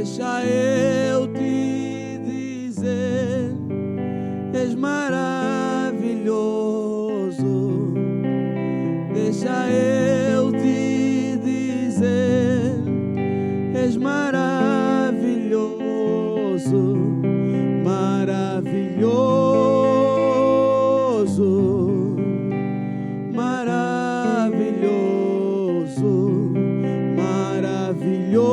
Deixa eu te dizer, és maravilhoso. Deixa eu te dizer, és maravilhoso, maravilhoso, maravilhoso, maravilhoso,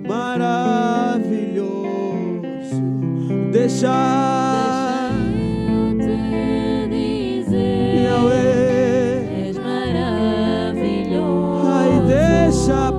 maravilhoso. Deixa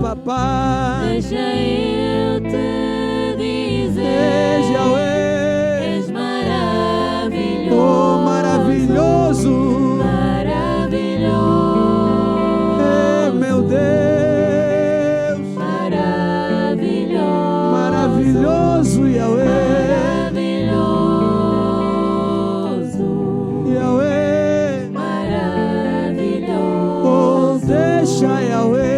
papai, deixa eu te dizer, és Yahweh, és maravilhoso, oh maravilhoso, maravilhoso, meu Deus, maravilhoso, maravilhoso Yahweh, maravilhoso, Yahweh, maravilhoso, oh deixa Yahweh.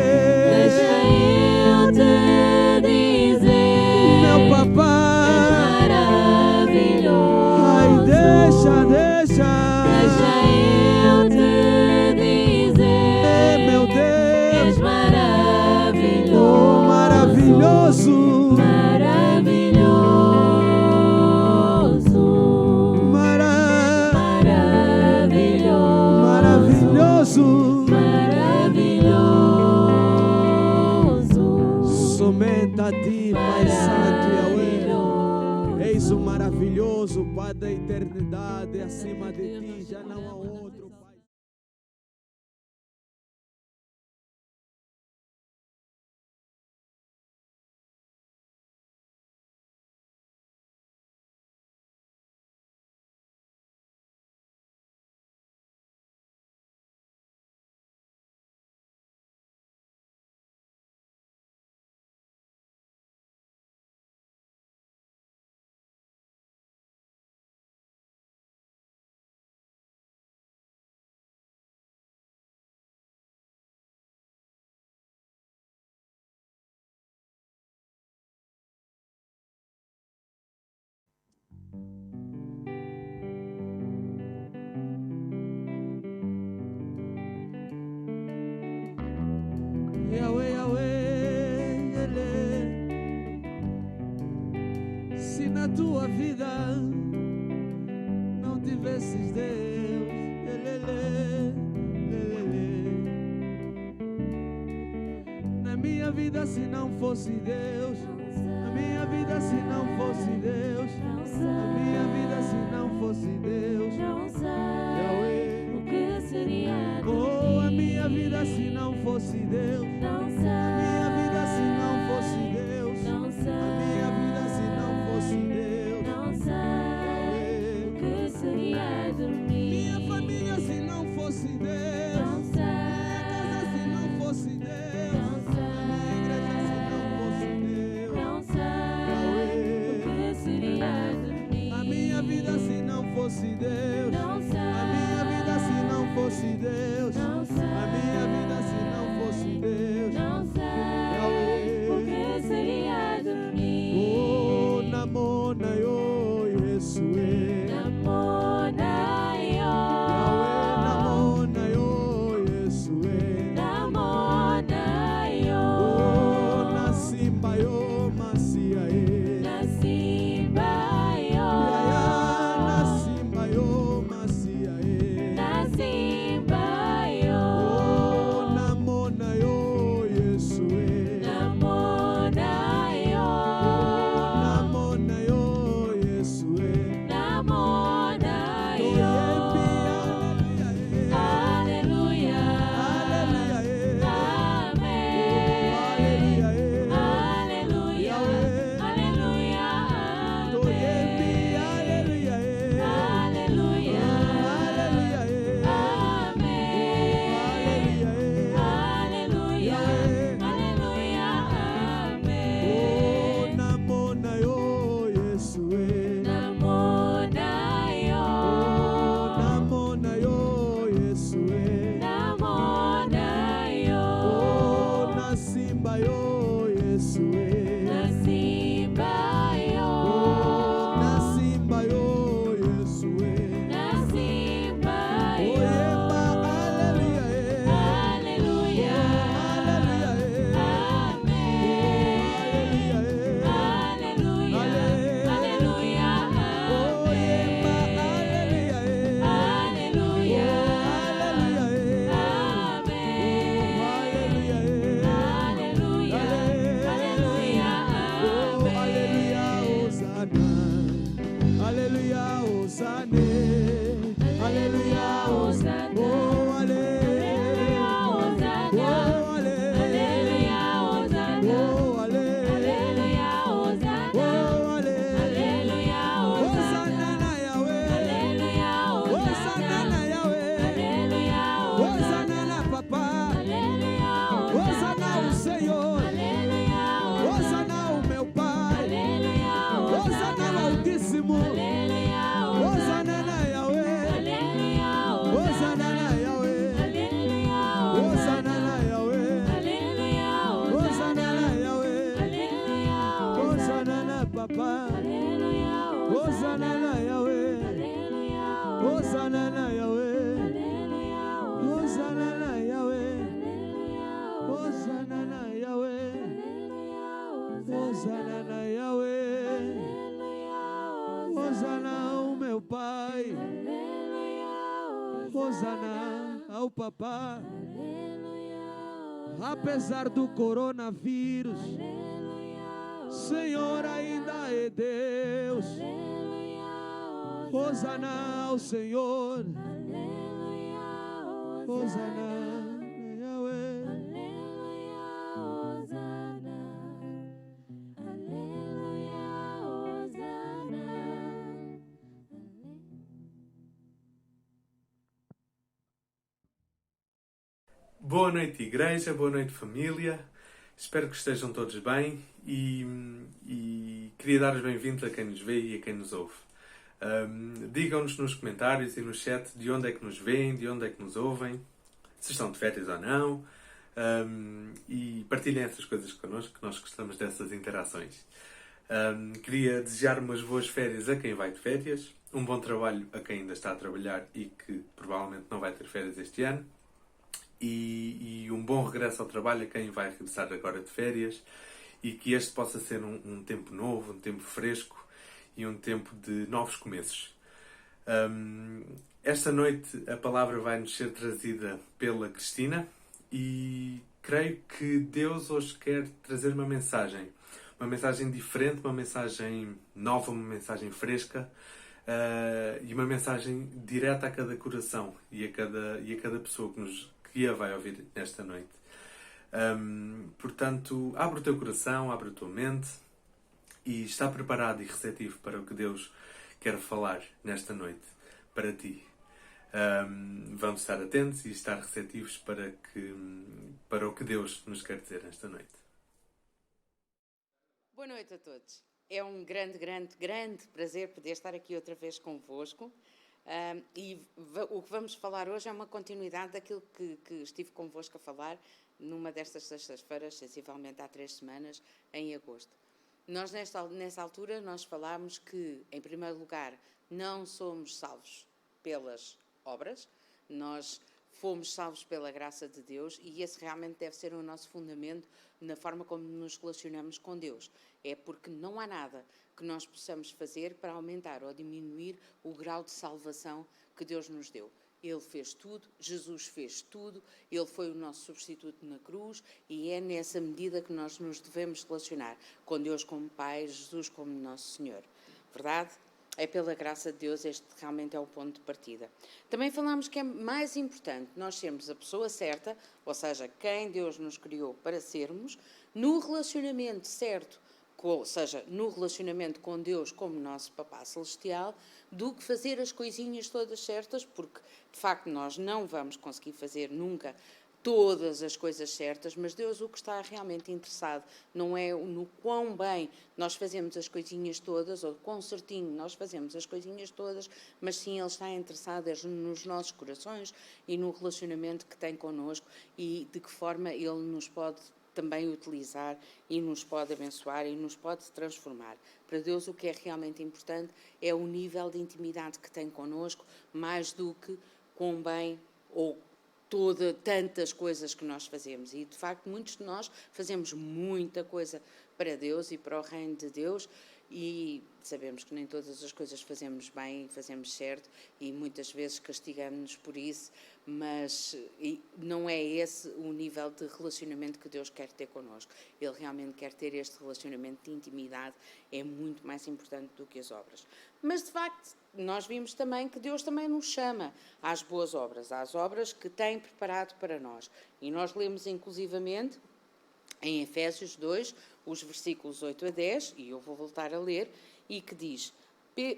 Somente a ti, Pai Santo Yahweh, eis o maravilhoso Pai da eternidade, acima de ti já não há outro, Pai. Yahweh, Yahweh, se na tua vida não tivesses Deus, na minha vida se não fosse Deus, na minha vida se não fosse Deus, na minha vida se não fosse Deus, Yahweh, o que seria de oh, a minha vida se não fosse Deus, não a minha vida se não fosse Deus, não a minha vida se não fosse Deus, não sei o que seria de mim. minha família se não fosse Deus, Não sei, minha casa se não fosse Deus, não sei, minha igreja se não fosse Deus, não sei o que seria de mim. a minha vida se não fosse Deus, Não sei, a minha vida se não fosse Deus, não sei, a minha vida se não fosse Deus, não sei Hosana na Yahweh, Hosana ao meu Pai, Hosana ao Papá. Apesar do coronavírus, Senhor ainda é Deus. Hosana ao Senhor, Hosana na Yahweh. Boa noite, igreja, boa noite, família. Espero que estejam todos bem e queria dar os bem-vindos a quem nos vê e a quem nos ouve. Digam-nos nos comentários e no chat de onde é que nos veem, de onde é que nos ouvem, se estão de férias ou não, e partilhem essas coisas connosco, que nós gostamos dessas interações. Queria desejar umas boas férias a quem vai de férias, um bom trabalho a quem ainda está a trabalhar e que provavelmente não vai ter férias este ano. E um bom regresso ao trabalho a quem vai regressar agora de férias e que este possa ser um tempo novo, um tempo fresco e um tempo de novos começos. Esta noite a palavra vai nos ser trazida pela Cristina e creio que Deus hoje quer trazer uma mensagem diferente, uma mensagem nova, uma mensagem fresca e uma mensagem direta a cada coração e a cada pessoa que a vai ouvir nesta noite. Portanto, abre o teu coração, abre a tua mente e está preparado e receptivo para o que Deus quer falar nesta noite para ti. Vamos estar atentos e estar receptivos para o que Deus nos quer dizer nesta noite. Boa noite a todos. É um grande prazer poder estar aqui outra vez convosco. E o que vamos falar hoje é uma continuidade daquilo que estive convosco a falar numa destas sextas-feiras, sensivelmente há 3 semanas, em agosto. Nós, nessa altura, nós falámos que, em primeiro lugar, não somos salvos pelas obras, nós fomos salvos pela graça de Deus e esse realmente deve ser o nosso fundamento na forma como nos relacionamos com Deus. É porque não há nada que nós possamos fazer para aumentar ou diminuir o grau de salvação que Deus nos deu. Ele fez tudo, Jesus fez tudo, Ele foi o nosso substituto na cruz e é nessa medida que nós nos devemos relacionar com Deus como Pai, Jesus como Nosso Senhor. Verdade? É pela graça de Deus, este realmente é o ponto de partida. Também falámos que é mais importante nós sermos a pessoa certa, ou seja, quem Deus nos criou para sermos, no relacionamento certo, ou seja, no relacionamento com Deus como nosso Papá Celestial, do que fazer as coisinhas todas certas, porque, de facto, nós não vamos conseguir fazer nunca todas as coisas certas, mas Deus o que está realmente interessado não é no quão bem nós fazemos as coisinhas todas, ou quão certinho nós fazemos as coisinhas todas, mas sim Ele está interessado nos nossos corações e no relacionamento que tem connosco e de que forma Ele nos pode também utilizar e nos pode abençoar e nos pode transformar. Para Deus o que é realmente importante é o nível de intimidade que tem connosco, mais do que quão bem ou tantas coisas que nós fazemos. E, de facto, muitos de nós fazemos muita coisa para Deus e para o reino de Deus e sabemos que nem todas as coisas fazemos bem, fazemos certo e muitas vezes castigamos-nos por isso, mas não é esse o nível de relacionamento que Deus quer ter connosco. Ele realmente quer ter este relacionamento de intimidade, é muito mais importante do que as obras. Mas, de facto, nós vimos também que Deus também nos chama às boas obras, às obras que tem preparado para nós. E nós lemos inclusivamente em Efésios 2, os versículos 8 a 10, e eu vou voltar a ler, e que diz: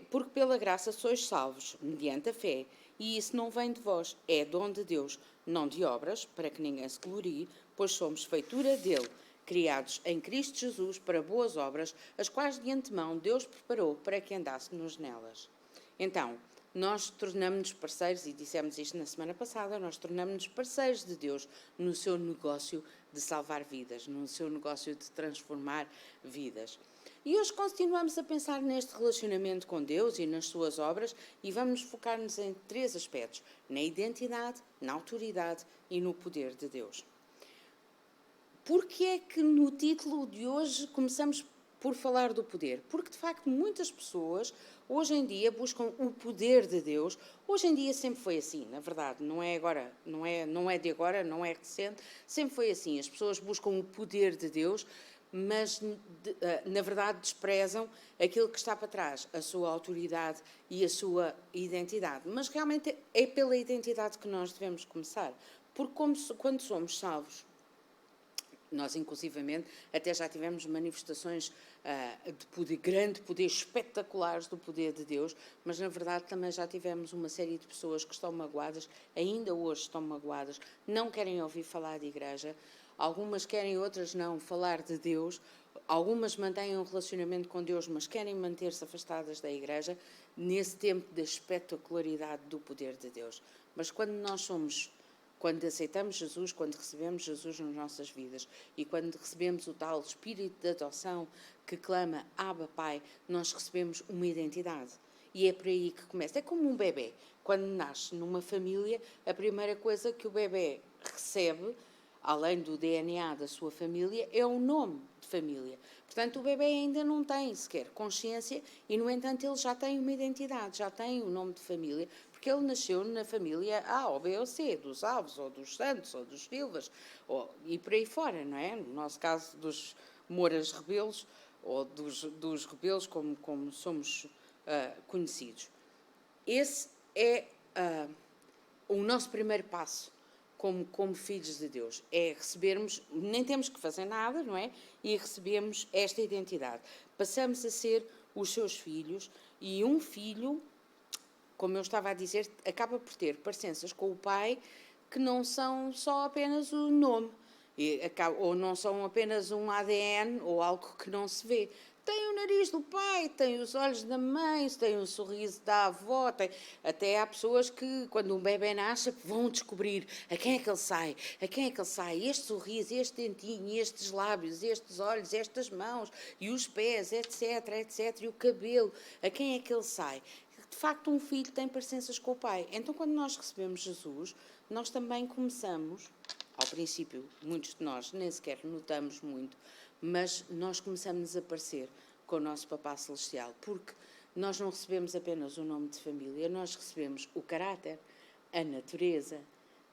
porque pela graça sois salvos, mediante a fé, e isso não vem de vós, é dom de Deus, não de obras, para que ninguém se glorie, pois somos feitura dele, criados em Cristo Jesus para boas obras, as quais de antemão Deus preparou para que andássemos nelas. Então, nós tornamos-nos parceiros, e dissemos isto na semana passada, nós tornamos-nos parceiros de Deus no seu negócio de salvar vidas, no seu negócio de transformar vidas. E hoje continuamos a pensar neste relacionamento com Deus e nas suas obras e vamos focar-nos em 3 aspectos: na identidade, na autoridade e no poder de Deus. Porque é que no título de hoje começamos por falar do poder? Porque, de facto, muitas pessoas hoje em dia buscam o poder de Deus. Hoje em dia sempre foi assim, na verdade, não é agora, não é de agora, não é recente, sempre foi assim. As pessoas buscam o poder de Deus, mas, na verdade, desprezam aquilo que está para trás, a sua autoridade e a sua identidade. Mas, realmente, é pela identidade que nós devemos começar. Porque quando somos salvos, nós, inclusivamente, até já tivemos manifestações de poder, grande poder, espetaculares do poder de Deus, mas, na verdade, também já tivemos uma série de pessoas que estão magoadas, ainda hoje estão magoadas, não querem ouvir falar de igreja, algumas querem, outras não, falar de Deus, algumas mantêm um relacionamento com Deus, mas querem manter-se afastadas da igreja, nesse tempo da espetacularidade do poder de Deus. Mas quando aceitamos Jesus, quando recebemos Jesus nas nossas vidas e quando recebemos o tal espírito de adoção que clama Abba Pai, nós recebemos uma identidade. E é por aí que começa. É como um bebê. Quando nasce numa família, a primeira coisa que o bebê recebe, além do DNA da sua família, é o nome de família. Portanto, o bebê ainda não tem sequer consciência e, no entanto, ele já tem uma identidade, já tem o nome de família, porque ele nasceu na família A ou B ou C, dos Alves, ou dos Santos, ou dos Silvas, e por aí fora, não é? No nosso caso, dos Mouras Rebelos, ou dos Rebelos, como somos conhecidos. Esse é o nosso primeiro passo como filhos de Deus. É recebermos, nem temos que fazer nada, não é? E recebemos esta identidade. Passamos a ser os seus filhos, e um filho, como eu estava a dizer, acaba por ter parecenças com o pai que não são só apenas o nome, ou não são apenas um ADN ou algo que não se vê. Tem o nariz do pai, tem os olhos da mãe, tem o sorriso da avó. Até há pessoas que, quando um bebê nasce, vão descobrir a quem é que ele sai, a quem é que ele sai. Este sorriso, este dentinho, estes lábios, estes olhos, estas mãos, e os pés, etc, etc, e o cabelo, a quem é que ele sai. De facto, um filho tem parecenças com o pai. Então, quando nós recebemos Jesus, nós também começamos, ao princípio, muitos de nós nem sequer notamos muito, mas nós começamos a parecer com o nosso Papá Celestial, porque nós não recebemos apenas o nome de família, nós recebemos o caráter, a natureza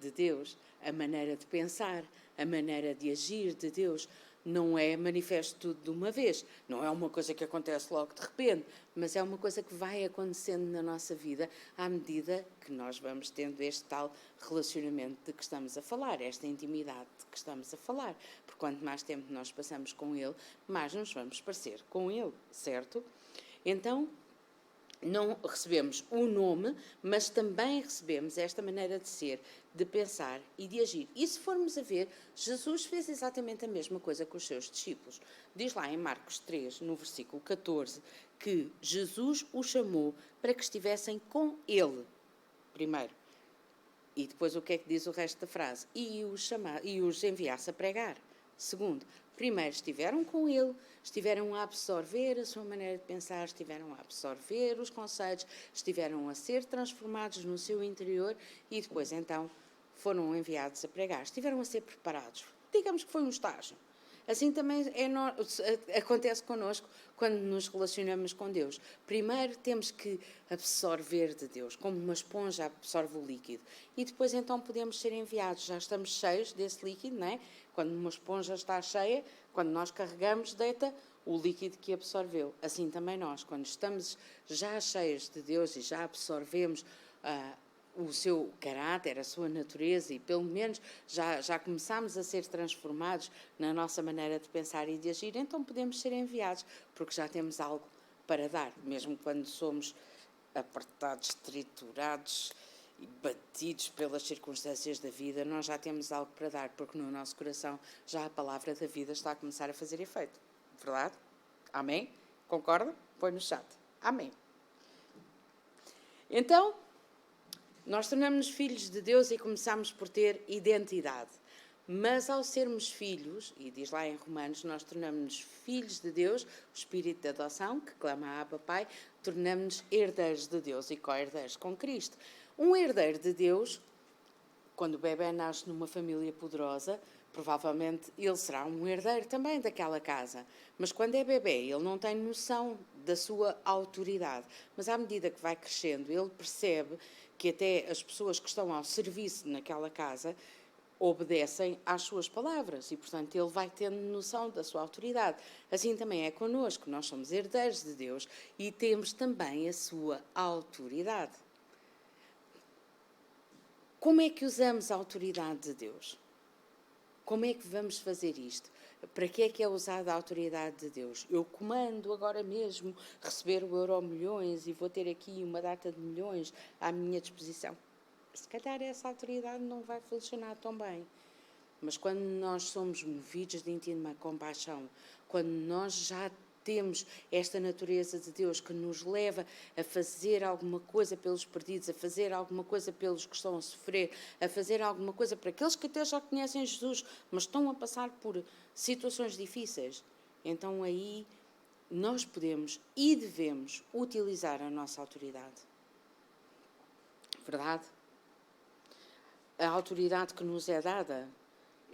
de Deus, a maneira de pensar, a maneira de agir de Deus. Não é manifesto tudo de uma vez, não é uma coisa que acontece logo de repente, mas é uma coisa que vai acontecendo na nossa vida à medida que nós vamos tendo este tal relacionamento de que estamos a falar, esta intimidade de que estamos a falar. Porque quanto mais tempo nós passamos com Ele, mais nos vamos parecer com Ele, certo? Então, não recebemos o nome, mas também recebemos esta maneira de ser, de pensar e de agir. E se formos a ver, Jesus fez exatamente a mesma coisa com os seus discípulos. Diz lá em Marcos 3, no versículo 14, que Jesus os chamou para que estivessem com Ele, primeiro. E depois o que é que diz o resto da frase? E os enviasse a pregar. Segundo, primeiro estiveram com Ele, estiveram a absorver a sua maneira de pensar, estiveram a absorver os conceitos, estiveram a ser transformados no seu interior e depois, então, foram enviados a pregar. Estiveram a ser preparados. Digamos que foi um estágio. Assim também acontece connosco quando nos relacionamos com Deus. Primeiro temos que absorver de Deus, como uma esponja absorve o líquido. E depois então podemos ser enviados. Já estamos cheios desse líquido, não é? Quando uma esponja está cheia, quando nós carregamos, deita o líquido que absorveu. Assim também nós, quando estamos já cheios de Deus e já absorvemos o seu caráter, a sua natureza e pelo menos já começamos a ser transformados na nossa maneira de pensar e de agir, então podemos ser enviados, porque já temos algo para dar, mesmo quando somos apertados, triturados e batidos pelas circunstâncias da vida, nós já temos algo para dar, porque no nosso coração já a palavra da vida está a começar a fazer efeito. Verdade? Amém? Concorda? Põe no chat. Amém. Então, nós tornamos-nos filhos de Deus e começamos por ter identidade. Mas ao sermos filhos, e diz lá em Romanos, nós tornamos-nos filhos de Deus, o espírito de adoção, que clama a Abba Pai, tornamos-nos herdeiros de Deus e co-herdeiros com Cristo. Um herdeiro de Deus quando o bebê nasce numa família poderosa, provavelmente ele será um herdeiro também daquela casa. Mas quando é bebê, ele não tem noção da sua autoridade. Mas à medida que vai crescendo, ele percebe que até as pessoas que estão ao serviço naquela casa obedecem às suas palavras e, portanto, ele vai tendo noção da sua autoridade. Assim também é connosco. Nós somos herdeiros de Deus e temos também a sua autoridade. Como é que usamos a autoridade de Deus? Como é que vamos fazer isto? Para que é usada a autoridade de Deus? Eu comando agora mesmo receber o Euromilhões e vou ter aqui uma data de milhões à minha disposição. Se calhar essa autoridade não vai funcionar tão bem. Mas quando nós somos movidos de íntima compaixão, quando nós já temos esta natureza de Deus que nos leva a fazer alguma coisa pelos perdidos, a fazer alguma coisa pelos que estão a sofrer, a fazer alguma coisa para aqueles que até já conhecem Jesus, mas estão a passar por situações difíceis, então aí nós podemos e devemos utilizar a nossa autoridade. Verdade? A autoridade que nos é dada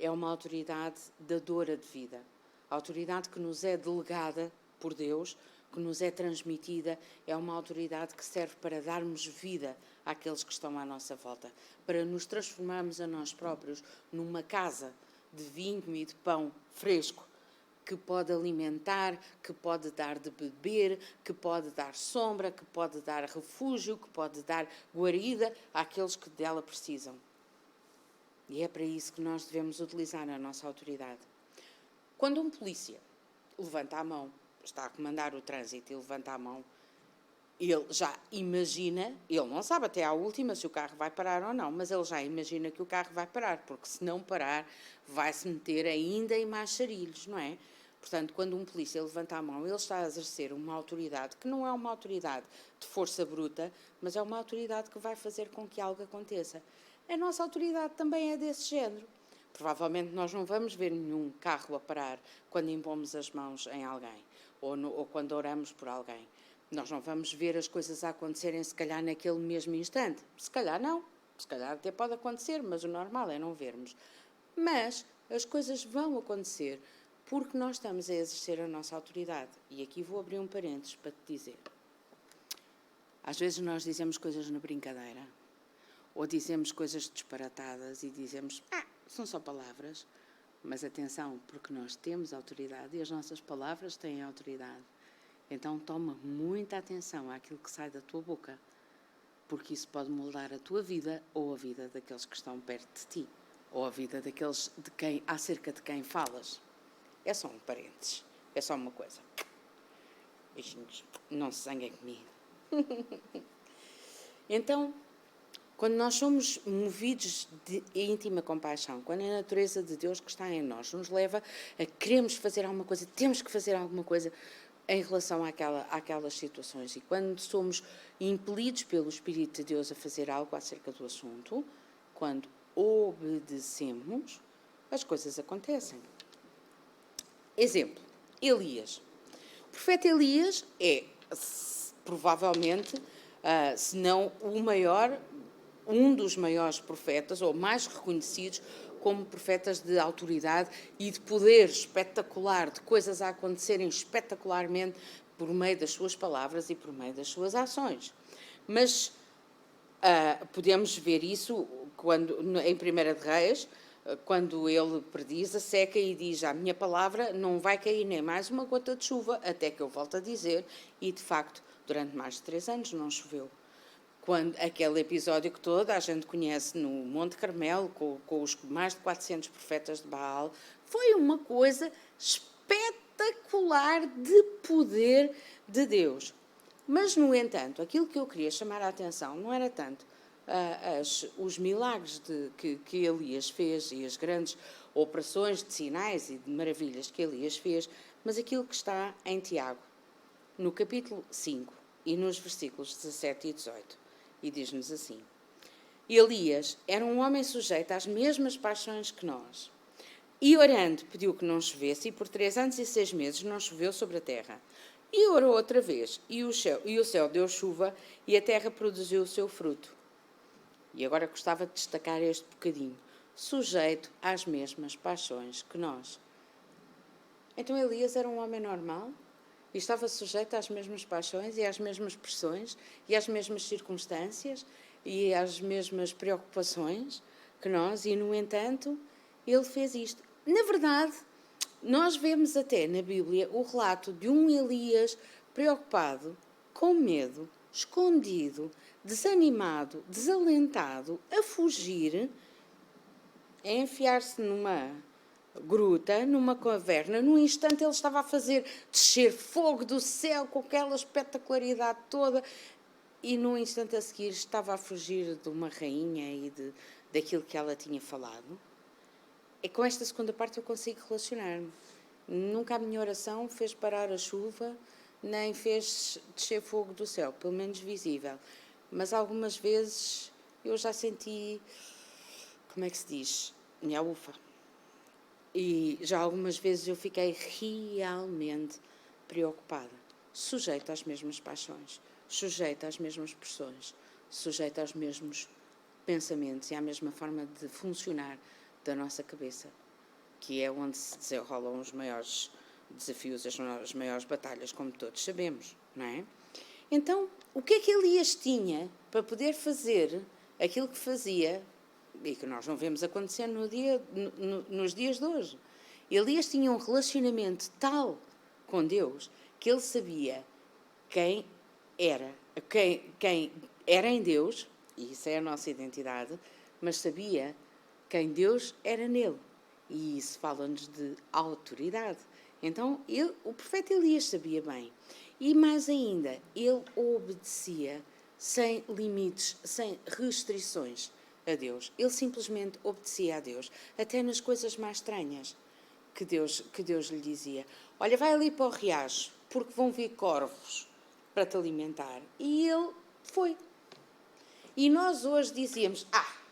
é uma autoridade dadora de vida. A autoridade que nos é delegada por Deus, que nos é transmitida, é uma autoridade que serve para darmos vida àqueles que estão à nossa volta, para nos transformarmos a nós próprios numa casa de vinho e de pão fresco, que pode alimentar, que pode dar de beber, que pode dar sombra, que pode dar refúgio, que pode dar guarida àqueles que dela precisam. E é para isso que nós devemos utilizar a nossa autoridade. Quando um polícia levanta a mão, está a comandar o trânsito e levanta a mão, ele já imagina, ele não sabe até à última se o carro vai parar ou não, mas ele já imagina que o carro vai parar, porque se não parar, vai-se meter ainda em mais charilhos, não é? Portanto, quando um polícia levanta a mão, ele está a exercer uma autoridade que não é uma autoridade de força bruta, mas é uma autoridade que vai fazer com que algo aconteça. A nossa autoridade também é desse género. Provavelmente nós não vamos ver nenhum carro a parar quando impomos as mãos em alguém ou quando oramos por alguém. Nós não vamos ver as coisas a acontecerem, se calhar, naquele mesmo instante. Se calhar não. Se calhar até pode acontecer, mas o normal é não vermos. Mas as coisas vão acontecer porque nós estamos a exercer a nossa autoridade. E aqui vou abrir um parênteses para te dizer. Às vezes nós dizemos coisas na brincadeira. Ou dizemos coisas disparatadas e dizemos, são só palavras. Mas atenção, porque nós temos autoridade e as nossas palavras têm autoridade. Então toma muita atenção àquilo que sai da tua boca, porque isso pode moldar a tua vida ou a vida daqueles que estão perto de ti, ou a vida daqueles acerca de quem falas. É só um parênteses, é só uma coisa. Beijinhos, não se zanguem comigo. Então, quando nós somos movidos de íntima compaixão, quando a natureza de Deus que está em nós nos leva a queremos fazer alguma coisa, temos que fazer alguma coisa em relação àquelas situações. E quando somos impelidos pelo Espírito de Deus a fazer algo acerca do assunto, quando obedecemos, as coisas acontecem. Exemplo, Elias. O profeta Elias é, provavelmente, se não o maior, um dos maiores profetas, ou mais reconhecidos como profetas de autoridade e de poder espetacular, de coisas a acontecerem espetacularmente por meio das suas palavras e por meio das suas ações. Mas podemos ver isso em 1 de Reis, quando ele prediz a seca e diz, a minha palavra não vai cair nem mais uma gota de chuva, até que eu volte a dizer, e de facto, durante mais de 3 anos não choveu. Quando aquele episódio que toda a gente conhece no Monte Carmelo, com os mais de 400 profetas de Baal, foi uma coisa espetacular de poder de Deus. Mas, no entanto, aquilo que eu queria chamar a atenção não era tanto os milagres que Elias fez e as grandes operações de sinais e de maravilhas que Elias fez, mas aquilo que está em Tiago, no capítulo 5 e nos versículos 17 e 18. E diz-nos assim, Elias era um homem sujeito às mesmas paixões que nós. E orando pediu que não chovesse, e por 3 anos e 6 meses não choveu sobre a terra. E orou outra vez, e o céu deu chuva, e a terra produziu o seu fruto. E agora gostava de destacar este bocadinho. Sujeito às mesmas paixões que nós. Então Elias era um homem normal e estava sujeito às mesmas paixões e às mesmas pressões e às mesmas circunstâncias e às mesmas preocupações que nós, e no entanto ele fez isto. Na verdade, nós vemos até na Bíblia o relato de um Elias preocupado, com medo, escondido, desanimado, desalentado, a fugir, a enfiar-se numa gruta, numa caverna. Num instante ele estava a fazer descer fogo do céu com aquela espetacularidade toda, e num instante a seguir estava a fugir de uma rainha e daquilo que ela tinha falado. E com esta segunda parte eu consigo relacionar-me. Nunca a minha oração fez parar a chuva, nem fez descer fogo do céu, pelo menos visível. Mas algumas vezes eu já senti, como é que se diz? Minha ufa. E já algumas vezes eu fiquei realmente preocupada, sujeita às mesmas paixões, sujeita às mesmas pressões, sujeita aos mesmos pensamentos e à mesma forma de funcionar da nossa cabeça, que é onde se desenrolam os maiores desafios, as maiores batalhas, como todos sabemos, não é? Então, o que é que Elias tinha para poder fazer aquilo que fazia e que nós não vemos acontecer nos dias de hoje? Elias tinha um relacionamento tal com Deus que ele sabia quem era em Deus, e isso é a nossa identidade, mas sabia quem Deus era nele. E isso fala-nos de autoridade. Então, o profeta Elias sabia bem. E mais ainda, ele obedecia sem limites, sem restrições a Deus. Ele simplesmente obedecia a Deus, até nas coisas mais estranhas que Deus lhe dizia. Olha, vai ali para o riacho, porque vão vir corvos para te alimentar. E ele foi. E nós hoje dizíamos,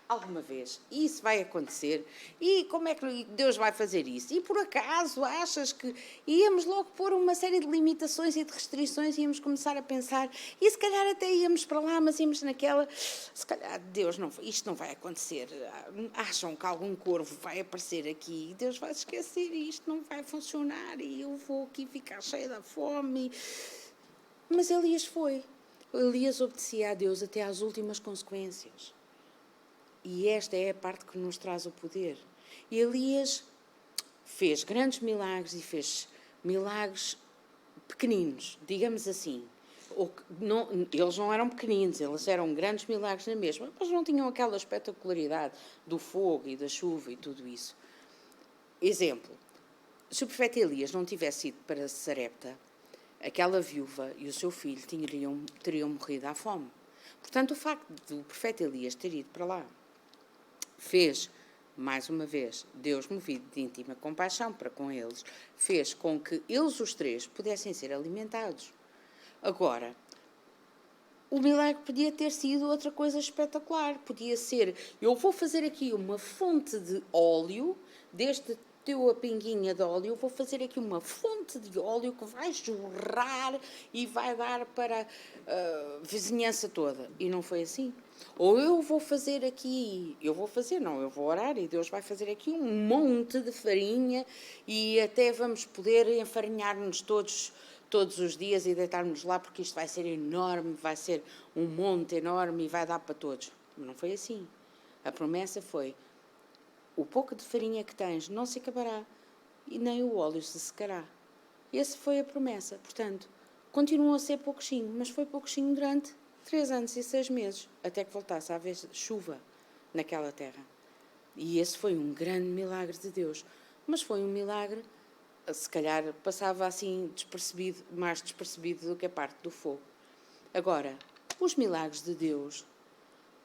alguma vez isso vai acontecer, e como é que Deus vai fazer isso? E por acaso achas que íamos logo pôr uma série de limitações e de restrições, íamos começar a pensar, e se calhar até íamos para lá, mas íamos naquela, se calhar Deus isto não vai acontecer, acham que algum corvo vai aparecer aqui, e Deus vai se esquecer, e isto não vai funcionar, e eu vou aqui ficar cheia da fome. Mas Elias foi. Elias obedecia a Deus até às últimas consequências. E esta é a parte que nos traz o poder. E Elias fez grandes milagres e fez milagres pequeninos, digamos assim. Eles não eram pequeninos, eles eram grandes milagres na mesma, mas não tinham aquela espetacularidade do fogo e da chuva e tudo isso. Exemplo, se o profeta Elias não tivesse ido para Sarepta, aquela viúva e o seu filho teriam morrido à fome. Portanto, o facto do profeta Elias ter ido para lá fez, mais uma vez, Deus movido de íntima compaixão para com eles, fez com que eles os três pudessem ser alimentados. Agora, o milagre podia ter sido outra coisa espetacular. Podia ser, eu vou fazer aqui uma fonte de óleo, deste teu pinguinha de óleo, vou fazer aqui uma fonte de óleo que vai jorrar e vai dar para a vizinhança toda. E não foi assim. Ou eu vou orar e Deus vai fazer aqui um monte de farinha e até vamos poder enfarinhar-nos todos os dias e deitar-nos lá, porque isto vai ser enorme, vai ser um monte enorme e vai dar para todos. Não foi assim. A promessa foi, o pouco de farinha que tens não se acabará e nem o óleo se secará. Essa foi a promessa. Portanto, continuou a ser pouquinho, mas foi pouquinho durante 3 anos e 6 meses, até que voltasse a haver chuva naquela terra. E esse foi um grande milagre de Deus. Mas foi um milagre, se calhar passava assim mais despercebido do que a parte do fogo. Agora, os milagres de Deus,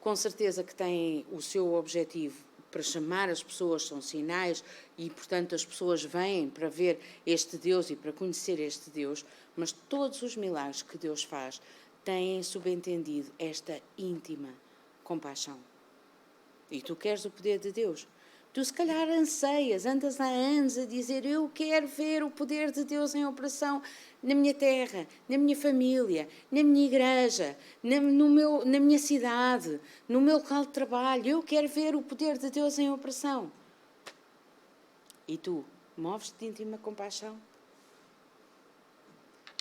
com certeza que têm o seu objetivo para chamar as pessoas, são sinais, e portanto as pessoas vêm para ver este Deus e para conhecer este Deus, mas todos os milagres que Deus faz têm subentendido esta íntima compaixão. E tu queres o poder de Deus? Tu se calhar anseias, andas há anos a dizer: eu quero ver o poder de Deus em operação na minha terra, na minha família, na minha igreja, na minha cidade, no meu local de trabalho. Eu quero ver o poder de Deus em operação. E tu, moves-te de íntima compaixão?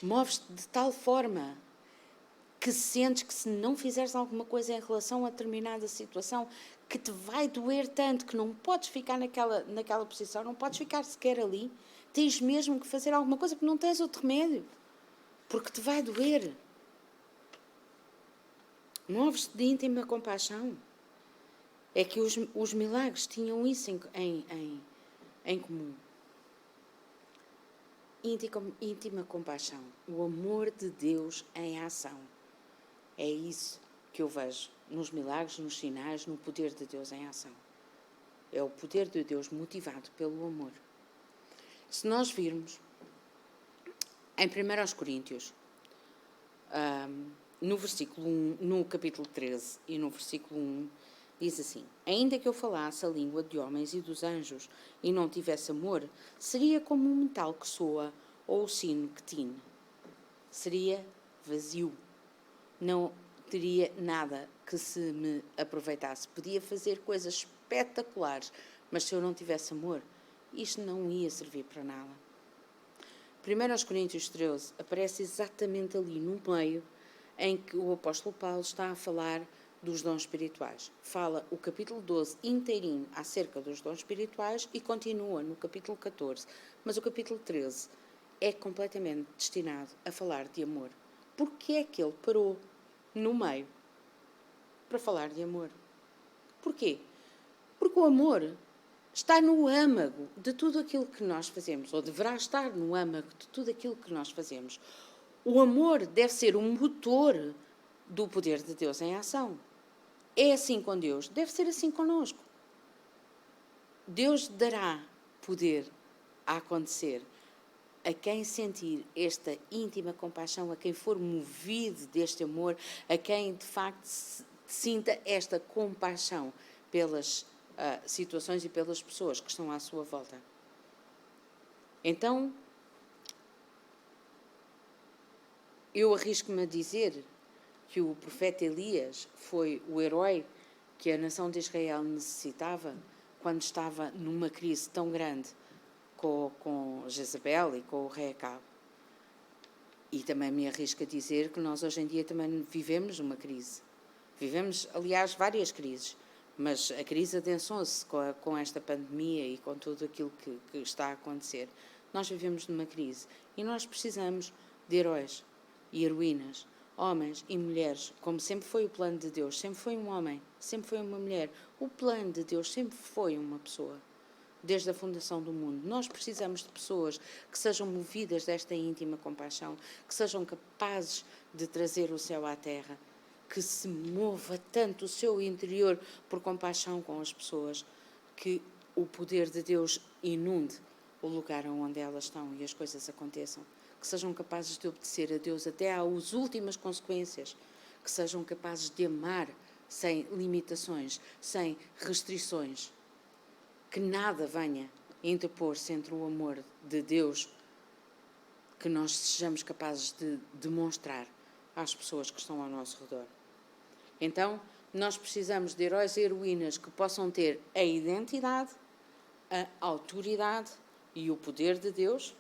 Moves-te de tal forma que sentes que se não fizeres alguma coisa em relação a determinada situação, que te vai doer tanto que não podes ficar naquela posição, não podes ficar sequer ali, tens mesmo que fazer alguma coisa porque não tens outro remédio, porque te vai doer. Moves-te de íntima compaixão. É que os milagres tinham isso em comum. Íntima compaixão. O amor de Deus em ação. É isso que eu vejo nos milagres, nos sinais, no poder de Deus em ação. É o poder de Deus motivado pelo amor. Se nós virmos em 1 Coríntios, no capítulo 13 e no versículo 1, diz assim: ainda que eu falasse a língua de homens e dos anjos e não tivesse amor, seria como um metal que soa ou o sino que tine. Seria vazio. Não teria nada que se me aproveitasse. Podia fazer coisas espetaculares, mas se eu não tivesse amor, isto não ia servir para nada. 1 Coríntios 13 aparece exatamente ali no meio em que o apóstolo Paulo está a falar dos dons espirituais. Fala o capítulo 12 inteirinho acerca dos dons espirituais e continua no capítulo 14. Mas o capítulo 13 é completamente destinado a falar de amor. Porquê é que ele parou no meio para falar de amor? Porquê? Porque o amor está no âmago de tudo aquilo que nós fazemos, ou deverá estar no âmago de tudo aquilo que nós fazemos. O amor deve ser um motor do poder de Deus em ação. É assim com Deus, deve ser assim connosco. Deus dará poder a acontecer a quem sentir esta íntima compaixão, a quem for movido deste amor, a quem de facto sinta esta compaixão pelas situações e pelas pessoas que estão à sua volta. Então, eu arrisco-me a dizer que o profeta Elias foi o herói que a nação de Israel necessitava quando estava numa crise tão grande com Jezabel e com o rei Acabe. E também me arrisco a dizer que nós hoje em dia também vivemos uma crise. Vivemos, aliás, várias crises, mas a crise adensou-se com esta pandemia e com tudo aquilo que está a acontecer. Nós vivemos numa crise e nós precisamos de heróis e heroínas, homens e mulheres, como sempre foi o plano de Deus. Sempre foi um homem, sempre foi uma mulher. O plano de Deus sempre foi uma pessoa. Desde a fundação do mundo. Nós precisamos de pessoas que sejam movidas desta íntima compaixão, que sejam capazes de trazer o céu à terra, que se mova tanto o seu interior por compaixão com as pessoas, que o poder de Deus inunde o lugar onde elas estão e as coisas aconteçam, que sejam capazes de obedecer a Deus até às últimas consequências, que sejam capazes de amar sem limitações, sem restrições, que nada venha interpor-se entre o amor de Deus que nós sejamos capazes de demonstrar às pessoas que estão ao nosso redor. Então, nós precisamos de heróis e heroínas que possam ter a identidade, a autoridade e o poder de Deus,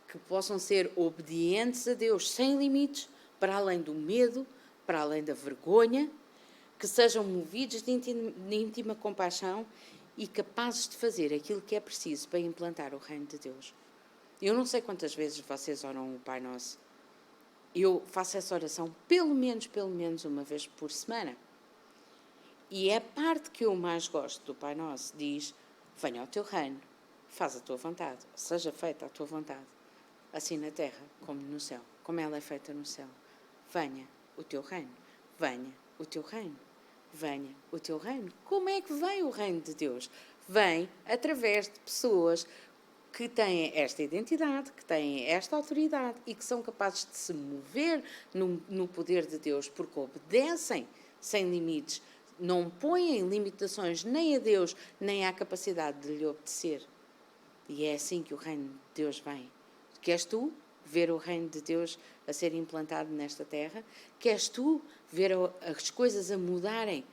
que possam ser obedientes a Deus sem limites, para além do medo, para além da vergonha, que sejam movidos de íntima compaixão e capazes de fazer aquilo que é preciso para implantar o reino de Deus. Eu não sei quantas vezes vocês oram o Pai Nosso. Eu faço essa oração pelo menos uma vez por semana. E é a parte que eu mais gosto do Pai Nosso. Diz: venha ao teu reino, faz a tua vontade, seja feita a tua vontade, assim na terra como no céu, como ela é feita no céu. Venha o teu reino, venha o teu reino. Venha o teu reino. Como é que vem o reino de Deus? Vem através de pessoas que têm esta identidade, que têm esta autoridade e que são capazes de se mover no poder de Deus, porque obedecem sem limites, não põem limitações nem a Deus, nem à capacidade de lhe obedecer. E é assim que o reino de Deus vem. Queres tu ver o reino de Deus a ser implantado nesta terra? Queres tu ver as coisas a mudarem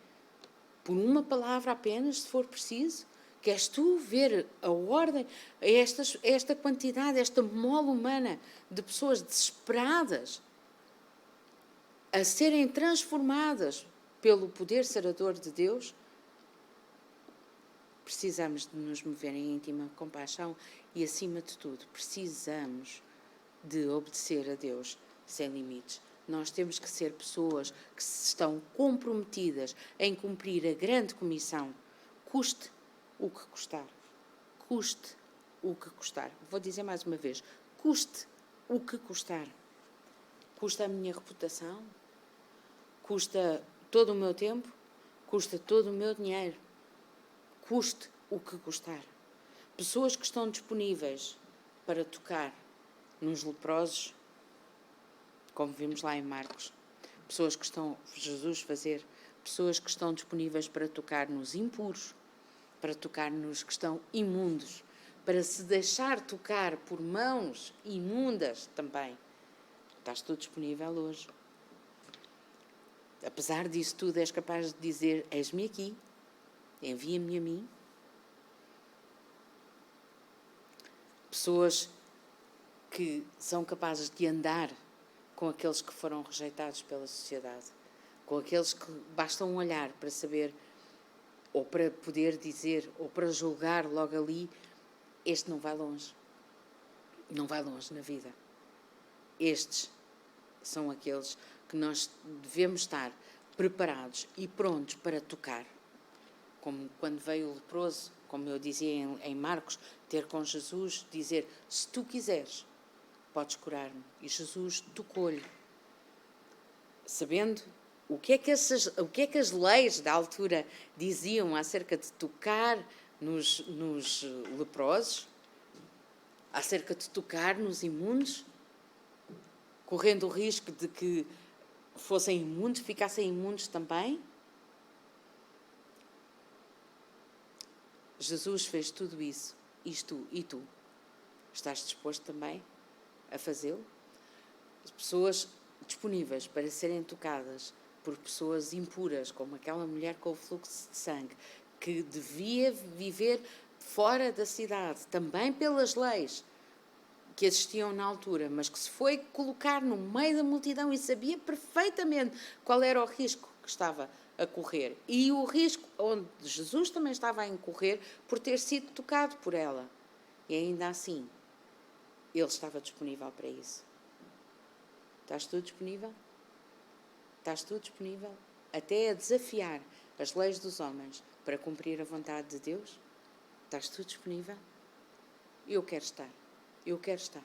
por uma palavra apenas, se for preciso? Queres tu ver a ordem, esta quantidade, esta mole humana de pessoas desesperadas a serem transformadas pelo poder sarador de Deus? Precisamos de nos mover em íntima compaixão e, acima de tudo, precisamos de obedecer a Deus sem limites. Nós temos que ser pessoas que estão comprometidas em cumprir a grande comissão, custe o que custar. Custe o que custar. Vou dizer mais uma vez, custe o que custar. Custa a minha reputação, custa todo o meu tempo, custa todo o meu dinheiro. Custe o que custar. Pessoas que estão disponíveis para tocar nos leprosos, como vimos lá em Marcos. Pessoas que estão, Jesus fazer, pessoas que estão disponíveis para tocar nos impuros, para tocar nos que estão imundos, para se deixar tocar por mãos imundas também. Estás tu disponível hoje? Apesar disso tudo, és capaz de dizer, eis-me aqui, envia-me a mim. Pessoas que são capazes de andar com aqueles que foram rejeitados pela sociedade, com aqueles que basta um olhar para saber, ou para poder dizer, ou para julgar logo ali, este não vai longe. Não vai longe na vida. Estes são aqueles que nós devemos estar preparados e prontos para tocar. Como quando veio o leproso, como eu dizia em Marcos, ter com Jesus, dizer, se tu quiseres, podes curar-me. E Jesus tocou-lhe, sabendo o que é que as leis da altura diziam acerca de tocar nos leprosos, acerca de tocar nos imundos, correndo o risco de que fossem imundos, ficassem imundos também. Jesus fez tudo isso, isto e tu. Estás disposto também a fazê-lo? As pessoas disponíveis para serem tocadas por pessoas impuras, como aquela mulher com o fluxo de sangue, que devia viver fora da cidade, também pelas leis que existiam na altura, mas que se foi colocar no meio da multidão e sabia perfeitamente qual era o risco que estava a correr. E o risco onde Jesus também estava a incorrer por ter sido tocado por ela. E ainda assim, ele estava disponível para isso. Estás tu disponível? Estás tu disponível até a desafiar as leis dos homens para cumprir a vontade de Deus? Estás tu disponível? Eu quero estar. Eu quero estar.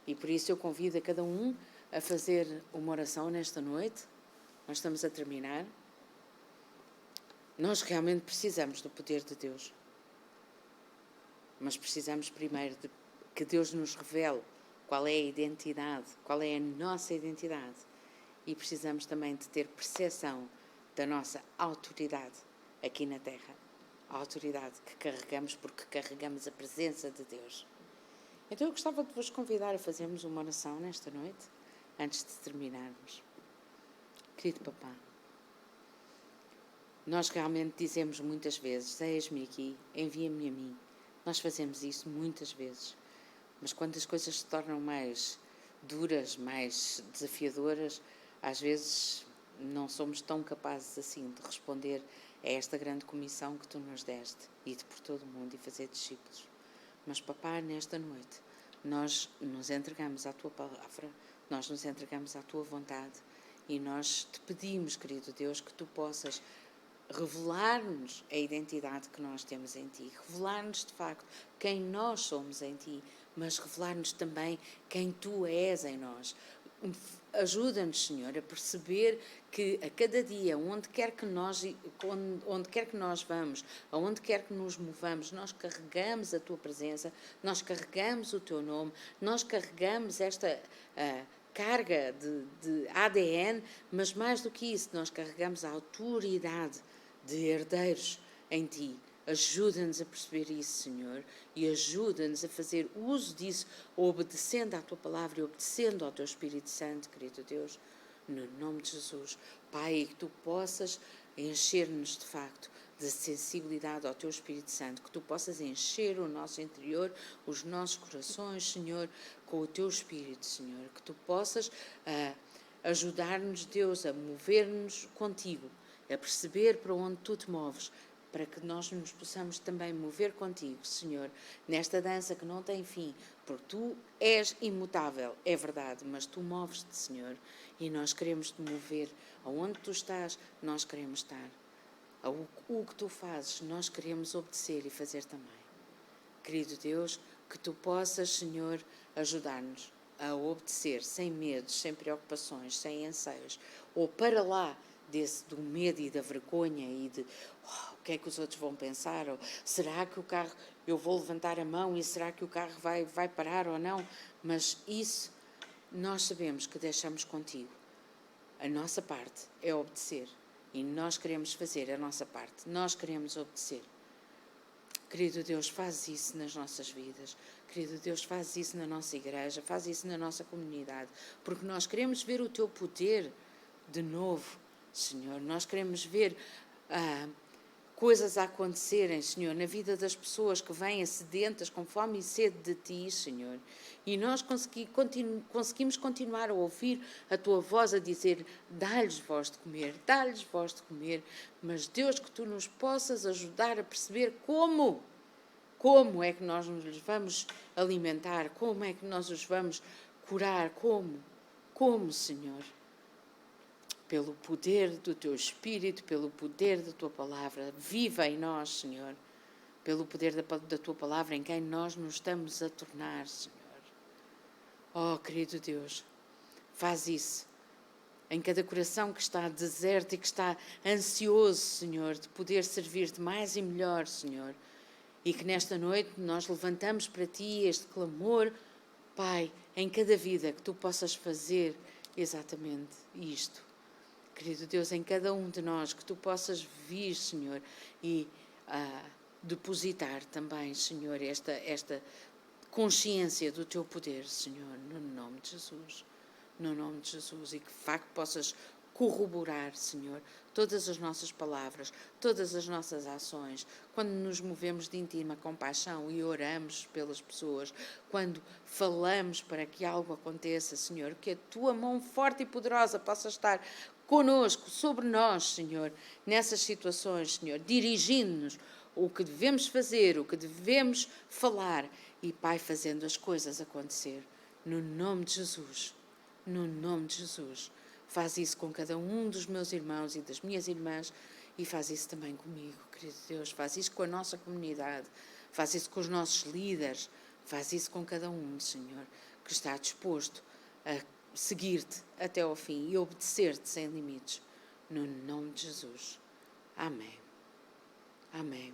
E por isso eu convido a cada um a fazer uma oração nesta noite. Nós estamos a terminar. Nós realmente precisamos do poder de Deus. Mas precisamos primeiro de que Deus nos revele qual é a identidade, qual é a nossa identidade. E precisamos também de ter percepção da nossa autoridade aqui na Terra. A autoridade que carregamos porque carregamos a presença de Deus. Então eu gostava de vos convidar a fazermos uma oração nesta noite, antes de terminarmos. Querido Papá, nós realmente dizemos muitas vezes, eis-me aqui, envia-me a mim. Nós fazemos isso muitas vezes. Mas quando as coisas se tornam mais duras, mais desafiadoras, às vezes não somos tão capazes assim de responder a esta grande comissão que tu nos deste, ir por todo o mundo e fazer discípulos. Mas, Papá, nesta noite, nós nos entregamos à Tua palavra, nós nos entregamos à Tua vontade e nós te pedimos, querido Deus, que Tu possas revelar-nos a identidade que nós temos em Ti, revelar-nos, de facto, quem nós somos em Ti, mas revelar-nos também quem Tu és em nós. Ajuda-nos, Senhor, a perceber que a cada dia, onde quer que nós vamos, aonde quer que nos movamos, nós carregamos a Tua presença, nós carregamos o Teu nome, nós carregamos esta carga de ADN, mas mais do que isso, nós carregamos a autoridade de herdeiros em Ti. Ajuda-nos a perceber isso, Senhor, e ajuda-nos a fazer uso disso, obedecendo à Tua palavra e obedecendo ao Teu Espírito Santo, querido Deus, no nome de Jesus. Pai, que Tu possas encher-nos de facto de sensibilidade ao Teu Espírito Santo, que Tu possas encher o nosso interior, os nossos corações, Senhor, com o Teu Espírito, Senhor, que Tu possas ajudar-nos, Deus, a mover-nos contigo, a perceber para onde Tu te moves, para que nós nos possamos também mover contigo, Senhor, nesta dança que não tem fim, porque Tu és imutável, é verdade, mas Tu moves-te, Senhor, e nós queremos te mover. Aonde Tu estás, nós queremos estar. O que Tu fazes, nós queremos obedecer e fazer também. Querido Deus, que Tu possas, Senhor, ajudar-nos a obedecer sem medos, sem preocupações, sem anseios, ou para lá do medo e da vergonha e de o que é que os outros vão pensar, ou será que o carro, eu vou levantar a mão e será que o carro vai parar ou não? Mas isso nós sabemos que deixamos contigo. A nossa parte é obedecer e nós queremos fazer a nossa parte, nós queremos obedecer. Querido Deus, faz isso nas nossas vidas. Querido Deus, faz isso na nossa igreja, faz isso na nossa comunidade, porque nós queremos ver o Teu poder de novo, Senhor. Nós queremos ver coisas a acontecerem, Senhor, na vida das pessoas que vêm sedentas, com fome e sede de Ti, Senhor. E nós conseguimos continuar a ouvir a Tua voz a dizer, dá-lhes voz de comer, dá-lhes voz de comer. Mas, Deus, que Tu nos possas ajudar a perceber como é que nós nos vamos alimentar, como é que nós os vamos curar, como, Senhor? Pelo poder do Teu Espírito, pelo poder da Tua palavra, viva em nós, Senhor, pelo poder da Tua palavra em quem nós nos estamos a tornar, Senhor. Oh, querido Deus, faz isso em cada coração que está deserto e que está ansioso, Senhor, de poder servir-te mais e melhor, Senhor, e que nesta noite nós levantamos para Ti este clamor, Pai, em cada vida que Tu possas fazer exatamente isto. Querido Deus, em cada um de nós, que Tu possas vir, Senhor, e depositar também, Senhor, esta consciência do Teu poder, Senhor, no nome de Jesus. No nome de Jesus. E que, de facto, possas corroborar, Senhor, todas as nossas palavras, todas as nossas ações, quando nos movemos de íntima compaixão e oramos pelas pessoas, quando falamos para que algo aconteça, Senhor, que a Tua mão forte e poderosa possa estar conosco, sobre nós, Senhor, nessas situações, Senhor, dirigindo-nos o que devemos fazer, o que devemos falar e, Pai, fazendo as coisas acontecer. No nome de Jesus, no nome de Jesus. Faz isso com cada um dos meus irmãos e das minhas irmãs e faz isso também comigo, querido Deus. Faz isso com a nossa comunidade, faz isso com os nossos líderes, faz isso com cada um, Senhor, que está disposto a seguir-te até ao fim e obedecer-te sem limites. No nome de Jesus. Amém. Amém.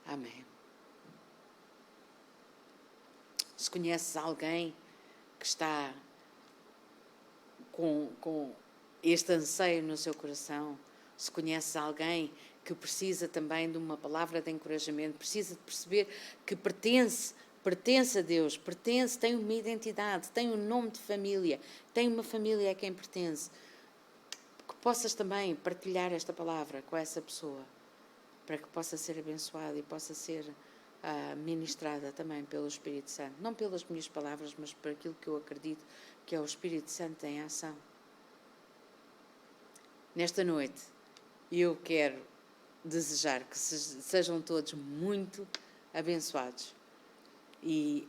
Amém. Se conheces alguém que está com este anseio no seu coração, se conheces alguém que precisa também de uma palavra de encorajamento, precisa de perceber que pertence a Deus, tem uma identidade, tem um nome de família, tem uma família a quem pertence, que possas também partilhar esta palavra com essa pessoa, para que possa ser abençoada e possa ser ministrada também pelo Espírito Santo, não pelas minhas palavras, mas por aquilo que eu acredito que é o Espírito Santo em ação. Nesta noite, eu quero desejar que sejam todos muito abençoados e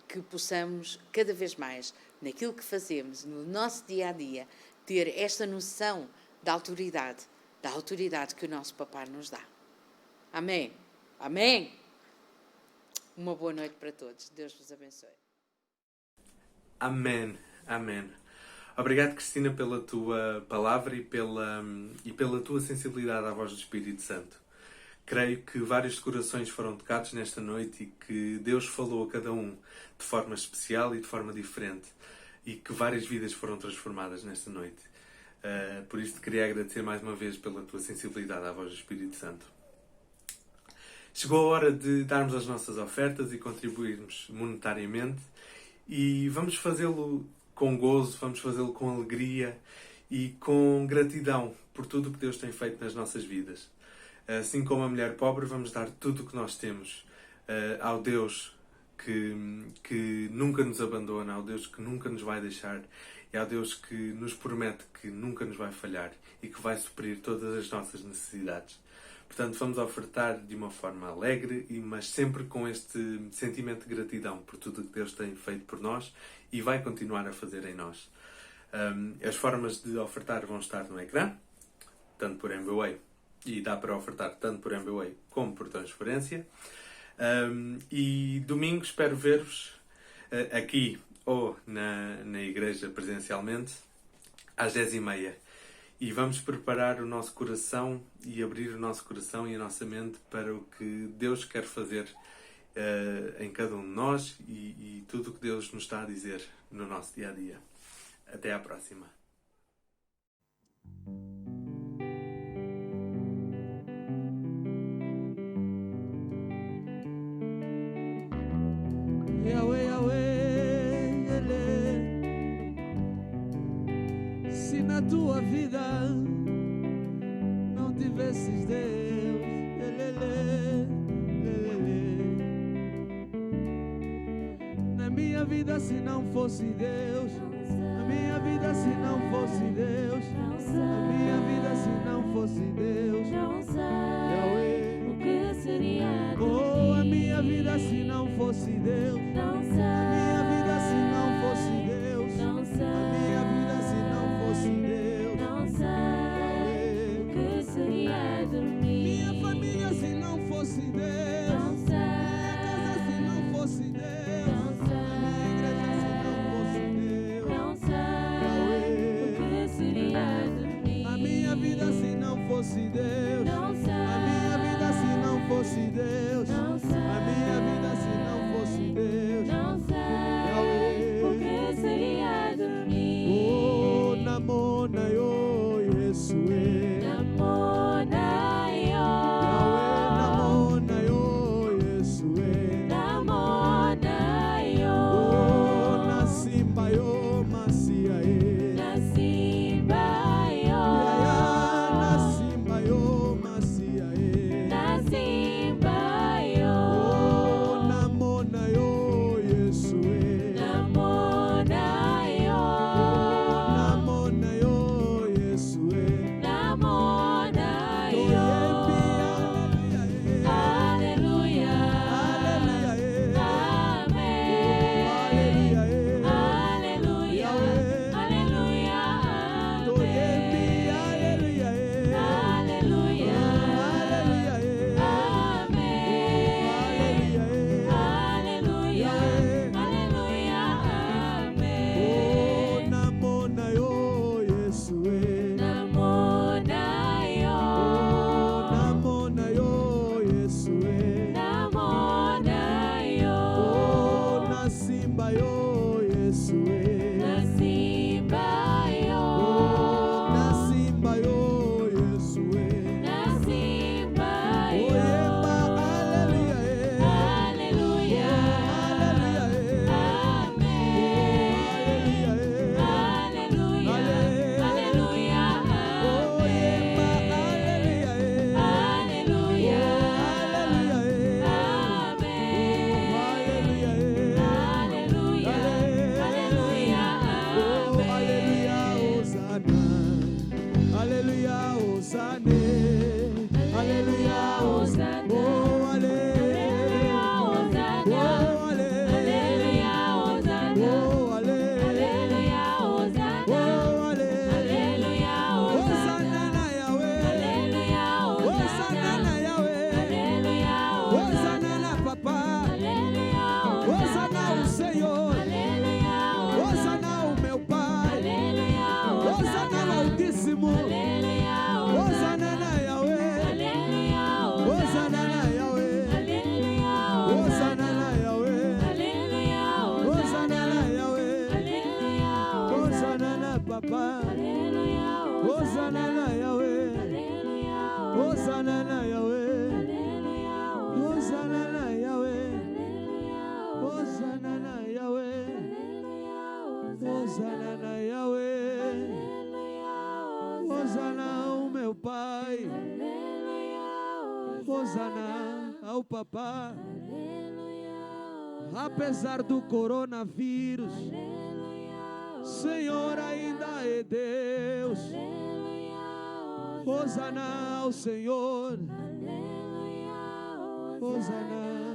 que possamos cada vez mais, naquilo que fazemos, no nosso dia-a-dia, ter esta noção da autoridade que o nosso Papá nos dá. Amém? Amém? Uma boa noite para todos. Deus vos abençoe. Amém. Amém. Obrigado, Cristina, pela tua palavra e pela tua sensibilidade à voz do Espírito Santo. Creio que vários corações foram tocados nesta noite e que Deus falou a cada um de forma especial e de forma diferente. e que várias vidas foram transformadas nesta noite. Por isso te queria agradecer mais uma vez pela tua sensibilidade à voz do Espírito Santo. Chegou a hora de darmos as nossas ofertas e contribuirmos monetariamente, e vamos fazê-lo com gozo, vamos fazê-lo com alegria e com gratidão por tudo o que Deus tem feito nas nossas vidas. Assim como a mulher pobre, vamos dar tudo o que nós temos ao Deus que nunca nos abandona, ao Deus que nunca nos vai deixar, e ao Deus que nos promete que nunca nos vai falhar e que vai suprir todas as nossas necessidades. Portanto, vamos ofertar de uma forma alegre, mas sempre com este sentimento de gratidão por tudo o que Deus tem feito por nós e vai continuar a fazer em nós. As formas de ofertar vão estar no ecrã, tanto por MBWay, e dá para ofertar tanto por MBWay como por transferência. E domingo espero ver-vos aqui ou na igreja presencialmente às 10h30. E vamos preparar o nosso coração e abrir o nosso coração e a nossa mente para o que Deus quer fazer em cada um de nós e tudo o que Deus nos está a dizer no nosso dia-a-dia. Até à próxima. Yahweh, Yahweh, Ele. Se na tua vida não tivesses Deus, Ele. Na minha vida, se não fosse Deus, na minha vida, se não fosse Deus, na minha vida, se não fosse Deus, Yahweh, o que seria de oh, a mim? minha vida, se não fosse Deus, Não sei, a minha vida, se não fosse Deus, não sei, a minha vida, se não fosse Deus, não sei o que seria de mim. minha família, se não fosse Deus, Não sei, minha casa, se não fosse Deus, não sei, a minha igreja, se não fosse Deus, não sei o que seria de mim. a minha vida, se não fosse Deus, Não sei, a minha vida, se não fosse Deus, não sei, a minha vida, se não fosse Deus, não sei. Hosana na Yahweh, Hosana ao meu Pai, Hosana ao Papá. Apesar do coronavírus, Senhor ainda é Deus. Hosana ao Senhor, Hosana.